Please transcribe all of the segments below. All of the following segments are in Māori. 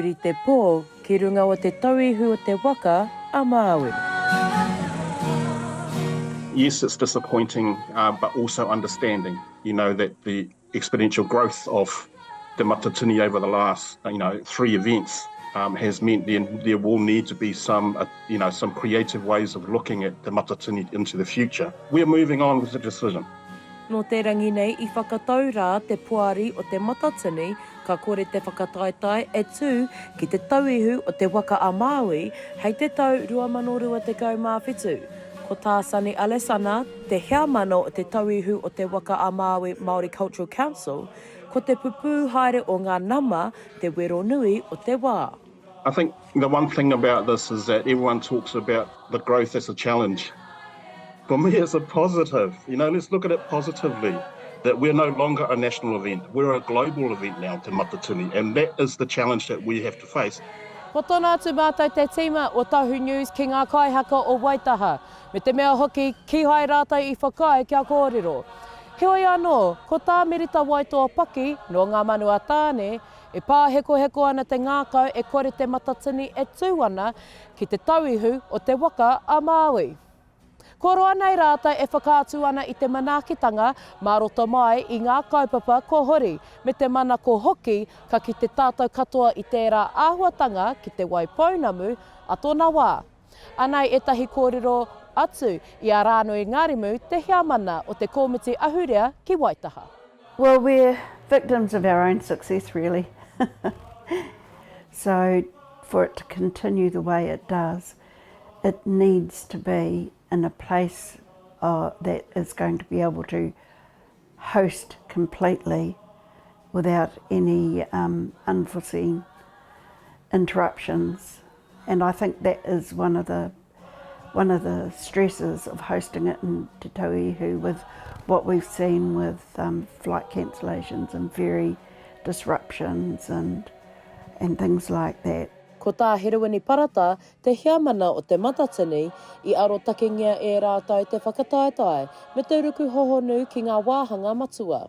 pōuri te pō ki runga o Te Tauihu o Te Waka a Māui. Yes, it's disappointing, but also understanding, that the exponential growth of the Matatini over the last, 3 events has meant there will need to be some creative ways of looking at the Matatini into the future. We're moving on with the decision. No te rangi nei I whakatau rā te poari o te Matatini, ka kore te whakataetae e tū ki te Tauihu o Te Waka a Māui hei te tau 2027. Ko tā Sonny Alesana, te heamano o Te Tauihu o Te Waka a Māui Māori Cultural Council, ko te pupū haere o ngā nama te wero nui o te wā. I think the one thing about this is that everyone talks about the growth as a challenge. For me, it's a positive. Let's look at it positively, that we're no longer a national event. We're a global event now, Te Matatini, and that is the challenge that we have to face. Ko tōna atu mātou te tīma o Tahu News ki ngā kaihaka o Waitaha, me te mea hoki ki hai rātou I whakai kia kōrero. Heoi anō, ko tā merita waitoa paki no ngā manua tāne, e pāheko ana te ngākau e kore te Matatini e tūana ki te Tauihu o Te Waka a Māui. Ko roa nei rātou e whakaatu ana I te manaakitanga mā roto mai I ngā kaupapa ko hori, me te mana ko hoki ka ki te tātou katoa I tērā āhuatanga ki te waipounamu a tōna wā. Anei etahi kōrero atu I a rānui ngārimu te heamana o te komiti ahurea ki Waitaha. Well, we're victims of our own success, really. So for it to continue the way it does, it needs to be in a place that is going to be able to host completely without any unforeseen interruptions. And I think that is one of the stresses of hosting it in Te Tauihu, with what we've seen with flight cancellations and ferry disruptions and things like that. Ko tā Herewini Parata, te heamana o te Matatini, I aro takingia e rātou te whakataetae, me te ruku hohonu ki ngā wāhanga matua.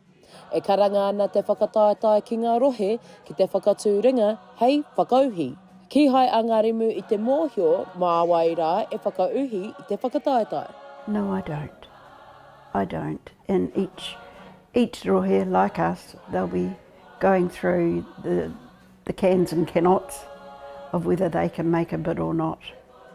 E karanga ana te whakataetae ki ngā rohe, ki te whakatūringa, hei whakauhi. Ki hai angarimu I te mōhio, māwai rā e whakauhi I te whakataetae. No, I don't. I don't. And each rohe, like us, they'll be going through the cans and cannots of whether they can make a bid or not.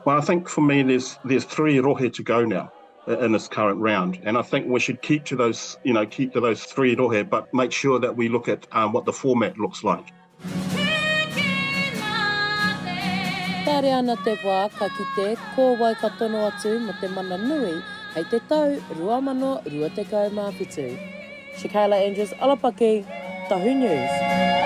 Well, I think for me, there's 3 rohe to go now in this current round, and I think we should keep to those 3 rohe, but make sure that we look at what the format looks like. Tāre ana te wā ka ki te ko wai ka tono atu mo te mana nui hei te tau 2027. Shikaila Andrews, Alapaki, Tahu News.